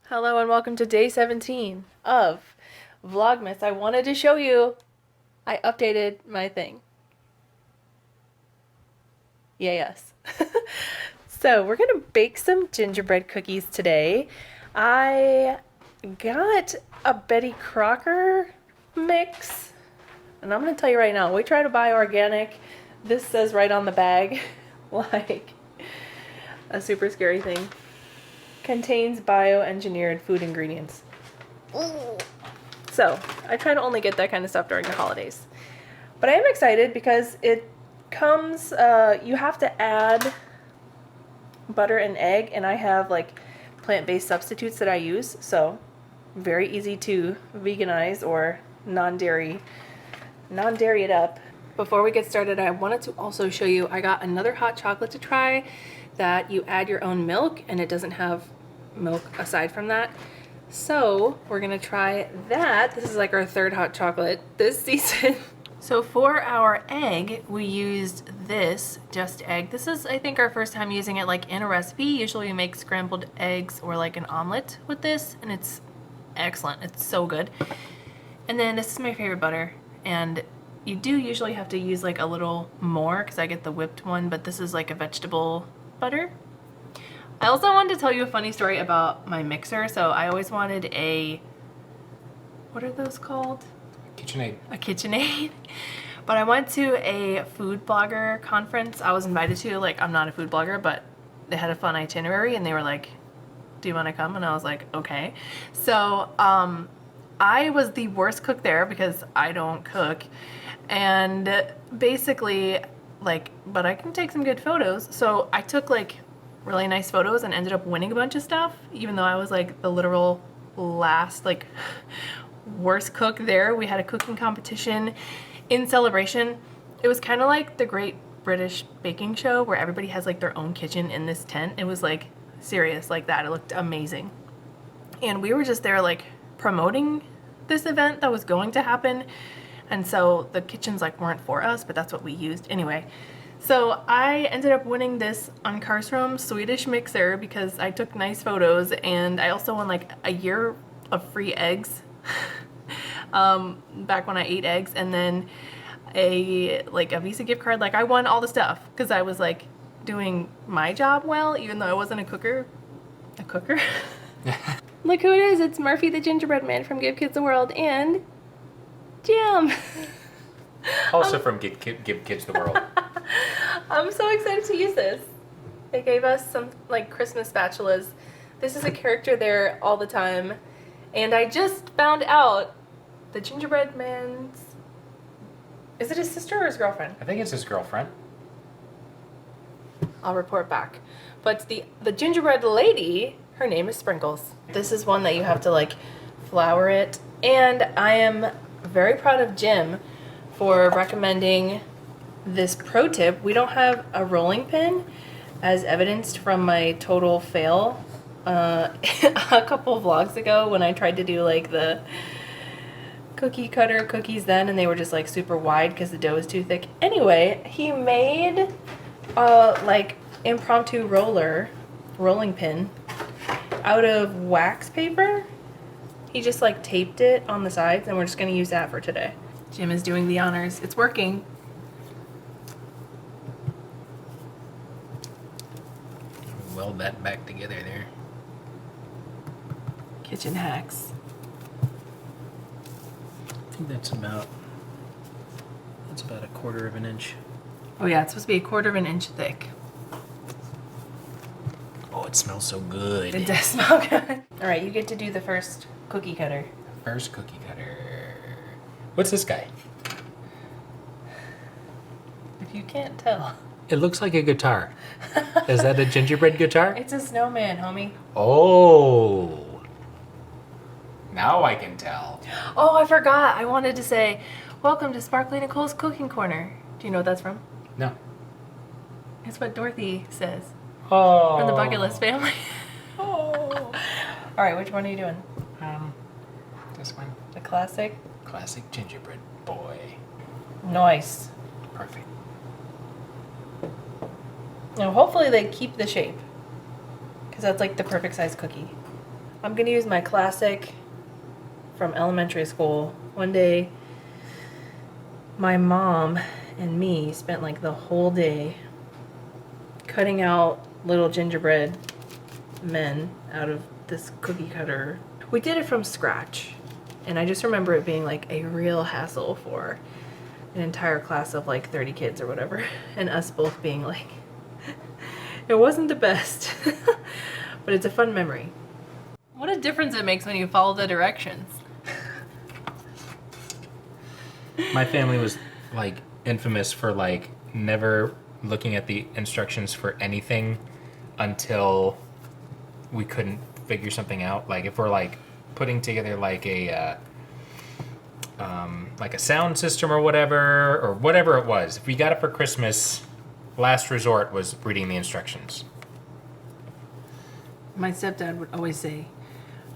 Hello and welcome to day 17 of Vlogmas. I wanted to show you I updated my thing. Yeah, yes. So we're gonna bake some gingerbread cookies today. I got a Betty Crocker mix, and I'm gonna tell you right now, we try to buy organic. This says right on the bag, like a super scary thing. Contains bioengineered food ingredients. So I try to only get that kind of stuff during the holidays. But I am excited because it comes, you have to add butter and egg, and I have like plant-based substitutes that I use, so very easy to veganize or non-dairy it up. Before we get started, I wanted to also show you I got another hot chocolate to try that you add your own milk and it doesn't have milk aside from that. So we're gonna try that. This is like our third hot chocolate this season. So for our egg, we used this Just Egg. This is, I think, our first time using it like in a recipe. Usually we make scrambled eggs or like an omelet with this, and it's excellent. It's so good. And then this is my favorite butter, and you do usually have to use like a little more because I get the whipped one, but this is like a vegetable butter. I also wanted to tell you a funny story about my mixer. So I always wanted a, what are those called? KitchenAid. A KitchenAid. But I went to a food blogger conference I was invited to. Like, I'm not a food blogger, but they had a fun itinerary and they were like, do you want to come? And I was like, okay. So I was the worst cook there because I don't cook. And basically, like, but I can take some good photos. So I took like really nice photos and ended up winning a bunch of stuff, even though I was like the literal last, like, worst cook there. We had a cooking competition in celebration. It was kind of like the Great British Baking Show where everybody has like their own kitchen in this tent. It was like serious like that. It looked amazing. And we were just there like promoting this event that was going to happen. And so the kitchens like weren't for us, but that's what we used anyway. So I ended up winning this on Karlström Swedish mixer because I took nice photos, and I also won like a year of free eggs back when I ate eggs, and then a Visa gift card. Like, I won all the stuff because I was like doing my job well, even though I wasn't a cooker. Look who it is. It's Murphy the Gingerbread Man from Give Kids the World and Jim. Also from Give Kids the World. I'm so excited to use this. They gave us some like Christmas spatulas. This is a character there all the time. And I just found out the Gingerbread Man's, is it his sister or his girlfriend? I think it's his girlfriend. I'll report back. But the Gingerbread Lady, her name is Sprinkles. This is one that you have to like flour it. And I am very proud of Jim for recommending this pro tip. We don't have a rolling pin, as evidenced from my total fail a couple vlogs ago when I tried to do like the cookie cutter cookies then, and they were just like super wide because the dough was too thick. Anyway, he made like impromptu rolling pin out of wax paper. He just like taped it on the sides, and we're just gonna use that for today. Jim is doing the honors. It's working. Weld that back together there. Kitchen hacks. I think that's about a quarter of an inch. Oh yeah, it's supposed to be a quarter of an inch thick. Oh, it smells so good. It does smell good. All right, you get to do the first cookie cutter. First cookie cutter. What's this guy? If you can't tell. It looks like a guitar. Is that a gingerbread guitar? It's a snowman, homie. Oh. Now I can tell. Oh, I forgot. I wanted to say, welcome to Sparkly Nicole's Cooking Corner. Do you know what that's from? No. It's what Dorothy says. Oh. From the Bucket List family. Oh. All right, which one are you doing? This one. The classic? Classic gingerbread boy. Nice. Perfect. Now, hopefully they keep the shape, because that's like the perfect size cookie. I'm gonna use my classic from elementary school. One day, my mom and me spent like the whole day cutting out little gingerbread men out of this cookie cutter. We did it from scratch, and I just remember it being like a real hassle for an entire class of like 30 kids or whatever, and us both being like, it wasn't the best, but it's a fun memory. What a difference it makes when you follow the directions. My family was like infamous for like never looking at the instructions for anything until we couldn't figure something out. Like if we're like putting together like a sound system or whatever it was. If we got it for Christmas, last resort was reading the instructions. My stepdad would always say,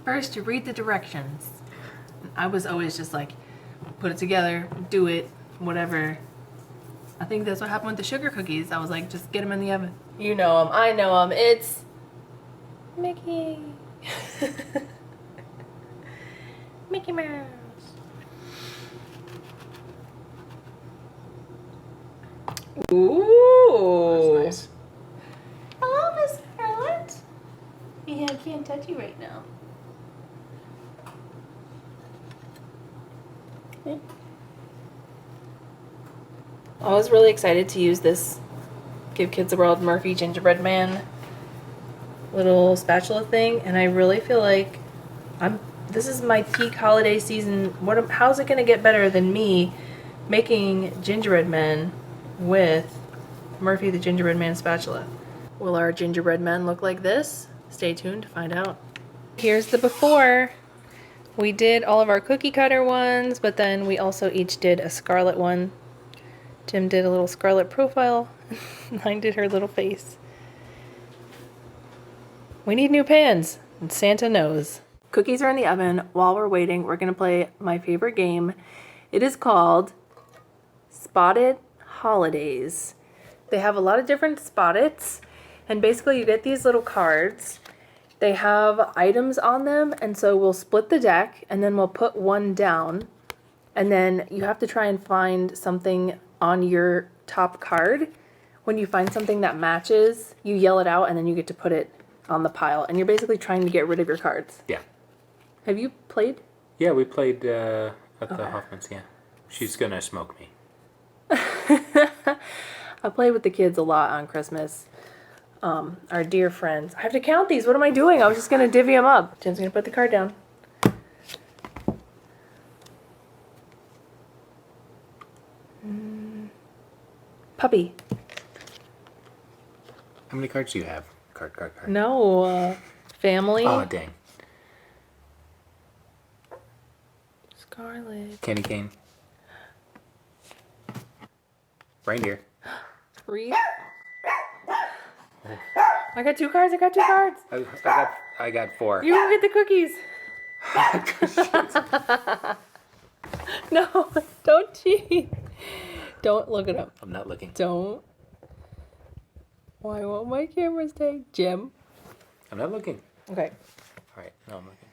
first you read the directions. I was always just like, put it together, do it, whatever. I think that's what happened with the sugar cookies. I was like, just get them in the oven. You know them, I know them. It's Mickey. Mickey Mouse. Ooh. That's nice. Hello, Miss Scarlett. Yeah, I can't touch you right now. I was really excited to use this Give Kids the World Murphy Gingerbread Man little spatula thing, and I really feel like this is my peak holiday season. How's it gonna get better than me making gingerbread men with Murphy the Gingerbread Man spatula? Will our gingerbread men look like this? Stay tuned to find out. Here's the before. We did all of our cookie cutter ones, but then we also each did a scarlet one. Jim did a little scarlet profile. Mine did her little face. We need new pans, and Santa knows. Cookies are in the oven. While we're waiting, we're gonna play my favorite game. It is called Spotted Holidays. They have a lot of different spotteds, and basically you get these little cards. They have items on them, and so we'll split the deck, and then we'll put one down, and then you have to try and find something on your top card. When you find something that matches, you yell it out, and then you get to put it on the pile, and you're basically trying to get rid of your cards. Yeah. Have you played? Yeah, we played at the Hoffman's, yeah. She's gonna smoke me. I play with the kids a lot on Christmas. Our dear friends. I have to count these. What am I doing? I was just going to divvy them up. Jim's going to put the card down. Puppy. How many cards do you have? Card. No. Family. Oh, dang. Scarlet. Candy cane. Reindeer. Reed. I got two cards. I got 4. You get the cookies. No, don't cheat. Don't look it up. I'm not looking. Don't. Why won't my camera stay? Jim. I'm not looking. Okay. All right. No, I'm looking.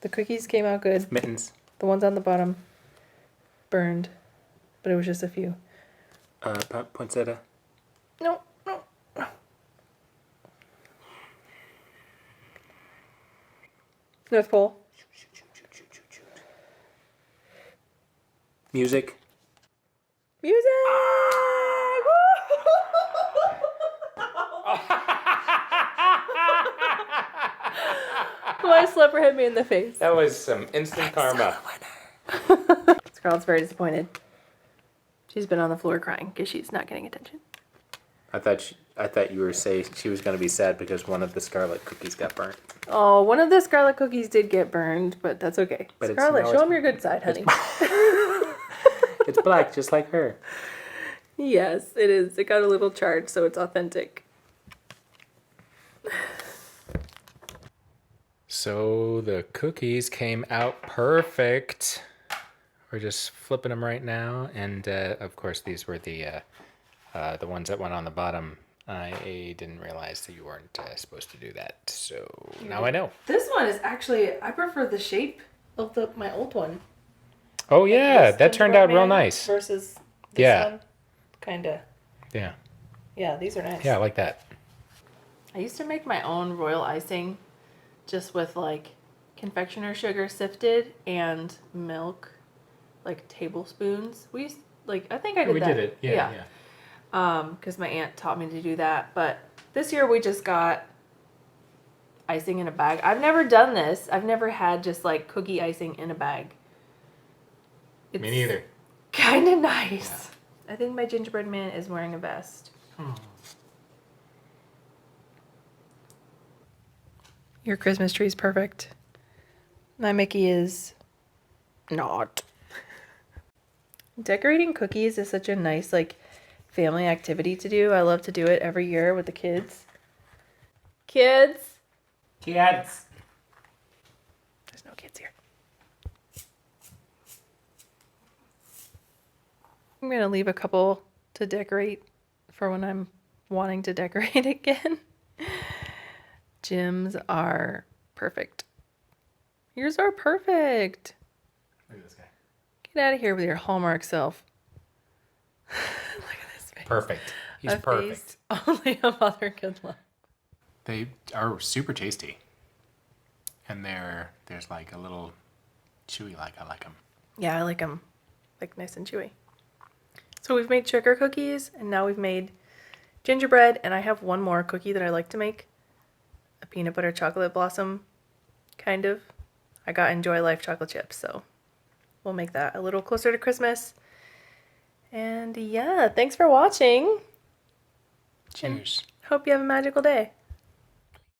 The cookies came out good. Mittens. The ones on the bottom burned, but it was just a few. Poinsettia. No. North Pole. Music. Music! My slipper hit me in the face. That was some instant karma. Scarlett's very disappointed. She's been on the floor crying because she's not getting attention. I thought you were saying she was going to be sad because one of the Scarlet cookies got burnt. Oh, one of the Scarlet cookies did get burned, but that's okay. But Scarlet, show them your good side, honey. It's black, just like her. Yes, it is. It got a little charged, so it's authentic. So the cookies came out perfect. We're just flipping them right now, and of course these were the ones that went on the bottom. I didn't realize that you weren't supposed to do that, so now I know. This one is actually, I prefer the shape of my old one. Oh yeah, This that turned out Gingerbread real Man nice. Versus this Yeah. one. Kinda. Yeah. Yeah, these are nice. Yeah, I like that. I used to make my own royal icing just with like confectioner sugar sifted and milk, like tablespoons. We used, like, I think I did we that. did it. Yeah. Because my aunt taught me to do that. But this year we just got icing in a bag. I've never done this. I've never had just like cookie icing in a bag. It's Me neither. kind of nice. I think my gingerbread man is wearing a vest. Your Christmas tree is perfect. My Mickey is not. Decorating cookies is such a nice like family activity to do. I love to do it every year with the kids. Kids? Kids. There's no kids here. I'm gonna leave a couple to decorate for when I'm wanting to decorate again. Jim's are perfect. Yours are perfect. Look at this guy. Get out of here with your Hallmark self. Look at this face. Perfect. He's A perfect. face only a mother could love. They are super tasty. And there's like a little chewy, like I like them. Yeah, I like them like nice and chewy. So we've made sugar cookies and now we've made gingerbread, and I have one more cookie that I like to make. A peanut butter chocolate blossom, kind of. I got Enjoy Life chocolate chips, so we'll make that a little closer to Christmas. And yeah, thanks for watching. Cheers. Hope you have a magical day.